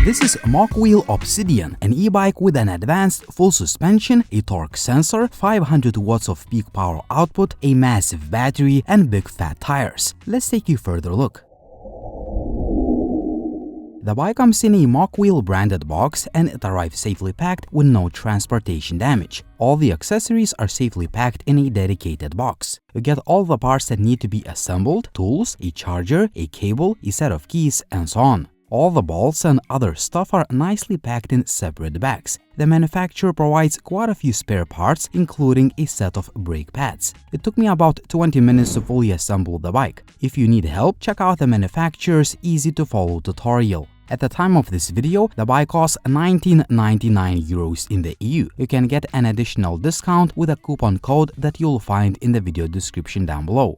This is Mokwheel Obsidian, an e-bike with an advanced full suspension, a torque sensor, 500 watts of peak power output, a massive battery, and big fat tires. Let's take a further look. The bike comes in a Mokwheel branded box and it arrives safely packed with no transportation damage. All the accessories are safely packed in a dedicated box. You get all the parts that need to be assembled, tools, a charger, a cable, a set of keys, and so on. All the bolts and other stuff are nicely packed in separate bags. The manufacturer provides quite a few spare parts, including a set of brake pads. It took me about 20 minutes to fully assemble the bike. If you need help, check out the manufacturer's easy-to-follow tutorial. At the time of this video, the bike costs 19.99 euros in the EU. You can get an additional discount with a coupon code that you'll find in the video description down below.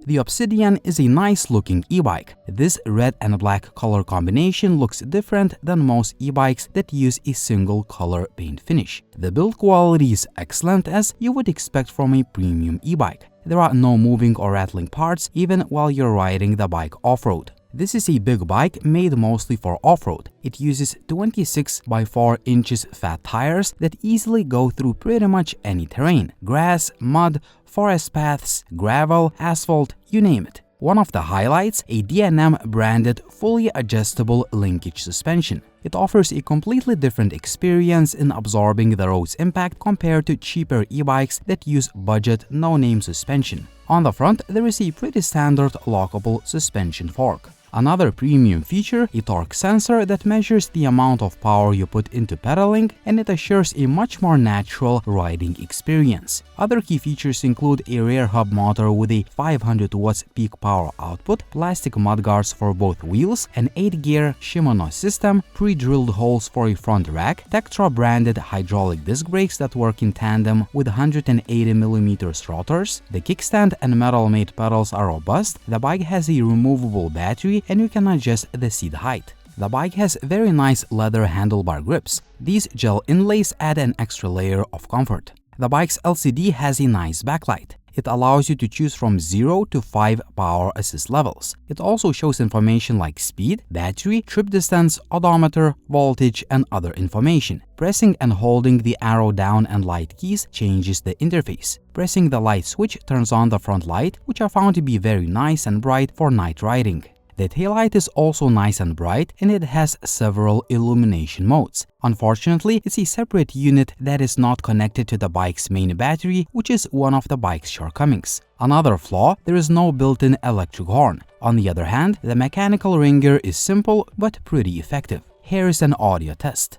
The Obsidian is a nice-looking e-bike. This red and black color combination looks different than most e-bikes that use a single color paint finish. The build quality is excellent, as you would expect from a premium e-bike. There are no moving or rattling parts even while you're riding the bike off-road. This is a big bike made mostly for off-road. It uses 26 by 4 inches fat tires that easily go through pretty much any terrain: grass, mud, forest paths, gravel, asphalt, you name it. One of the highlights, a D&M branded fully adjustable linkage suspension. It offers a completely different experience in absorbing the road's impact compared to cheaper e-bikes that use budget, no-name suspension. On the front, there is a pretty standard lockable suspension fork. Another premium feature, a torque sensor that measures the amount of power you put into pedaling, and it assures a much more natural riding experience. Other key features include a rear hub motor with a 500 watts peak power output, plastic mudguards for both wheels, an 8-gear Shimano system, pre-drilled holes for a front rack, Tektro branded hydraulic disc brakes that work in tandem with 180mm rotors. The kickstand and metal-made pedals are robust. The bike has a removable battery and you can adjust the seat height. The bike has very nice leather handlebar grips. These gel inlays add an extra layer of comfort. The bike's LCD has a nice backlight. It allows you to choose from 0 to 5 power assist levels. It also shows information like speed, battery, trip distance, odometer, voltage, and other information. Pressing and holding the arrow down and light keys changes the interface. Pressing the light switch turns on the front light, which I found to be very nice and bright for night riding. The taillight is also nice and bright, and it has several illumination modes. Unfortunately, it's a separate unit that is not connected to the bike's main battery, which is one of the bike's shortcomings. Another flaw, there is no built-in electric horn. On the other hand, the mechanical ringer is simple but pretty effective. Here is an audio test.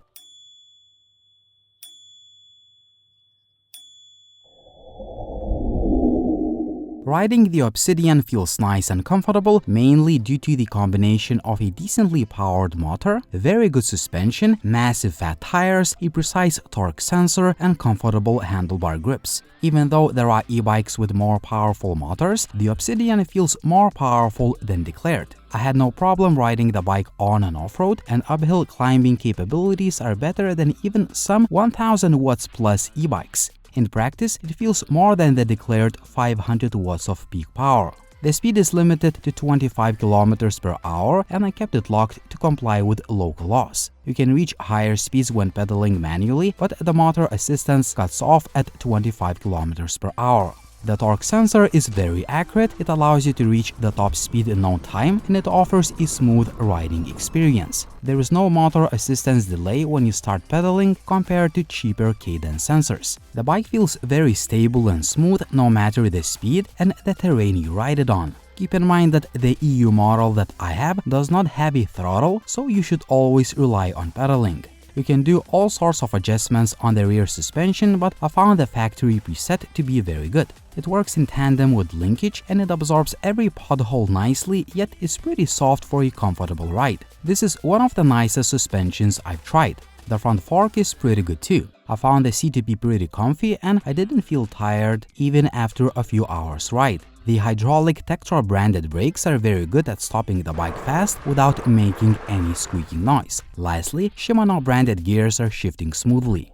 Riding the Obsidian feels nice and comfortable, mainly due to the combination of a decently powered motor, very good suspension, massive fat tires, a precise torque sensor, and comfortable handlebar grips. Even though there are e-bikes with more powerful motors, the Obsidian feels more powerful than declared. I had no problem riding the bike on and off-road, and uphill climbing capabilities are better than even some 1000 watts plus e-bikes. In practice, it feels more than the declared 500 watts of peak power. The speed is limited to 25 km per hour, and I kept it locked to comply with local laws. You can reach higher speeds when pedaling manually, but the motor assistance cuts off at 25 km per hour. The torque sensor is very accurate. It allows you to reach the top speed in no time, and it offers a smooth riding experience. There is no motor assistance delay when you start pedaling compared to cheaper cadence sensors. The bike feels very stable and smooth no matter the speed and the terrain you ride it on. Keep in mind that the EU model that I have does not have a throttle, so you should always rely on pedaling. You can do all sorts of adjustments on the rear suspension, but I found the factory preset to be very good. It works in tandem with linkage and it absorbs every pothole nicely, yet is pretty soft for a comfortable ride. This is one of the nicest suspensions I've tried. The front fork is pretty good too. I found the seat to be pretty comfy and I didn't feel tired even after a few hours ride. The hydraulic Tektro branded brakes are very good at stopping the bike fast without making any squeaking noise. Lastly, Shimano branded gears are shifting smoothly.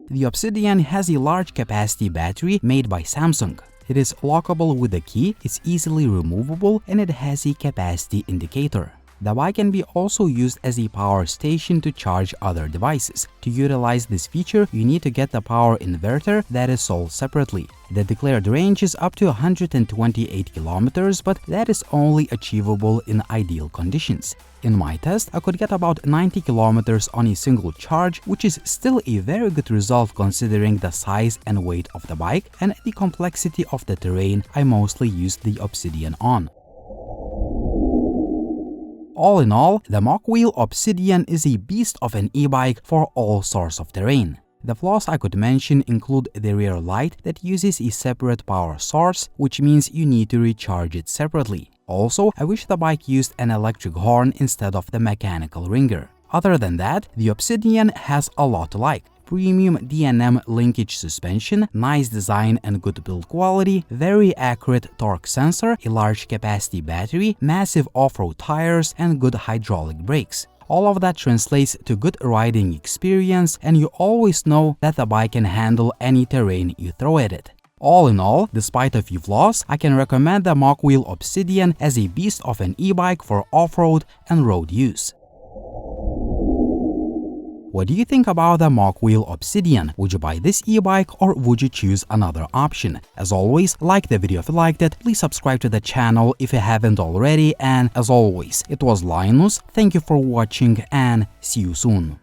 The Obsidian has a large capacity battery made by Samsung. It is lockable with a key, it's easily removable, and it has a capacity indicator. The bike can be also used as a power station to charge other devices. To utilize this feature, you need to get the power inverter that is sold separately. The declared range is up to 128 kilometers, but that is only achievable in ideal conditions. In my test, I could get about 90 kilometers on a single charge, which is still a very good result considering the size and weight of the bike and the complexity of the terrain I mostly used the Obsidian on. All in all, the Mokwheel Obsidian is a beast of an e-bike for all sorts of terrain. The flaws I could mention include the rear light that uses a separate power source, which means you need to recharge it separately. Also, I wish the bike used an electric horn instead of the mechanical ringer. Other than that, the Obsidian has a lot to like. Premium D&M linkage suspension, nice design and good build quality, very accurate torque sensor, a large capacity battery, massive off-road tires, and good hydraulic brakes. All of that translates to good riding experience, and you always know that the bike can handle any terrain you throw at it. All in all, despite a few flaws, I can recommend the Mokwheel Obsidian as a beast of an e-bike for off-road and road use. What do you think about the Mokwheel Obsidian? Would you buy this e-bike or would you choose another option? As always, like the video if you liked it, please subscribe to the channel if you haven't already, and as always, it was Linus, thank you for watching and see you soon.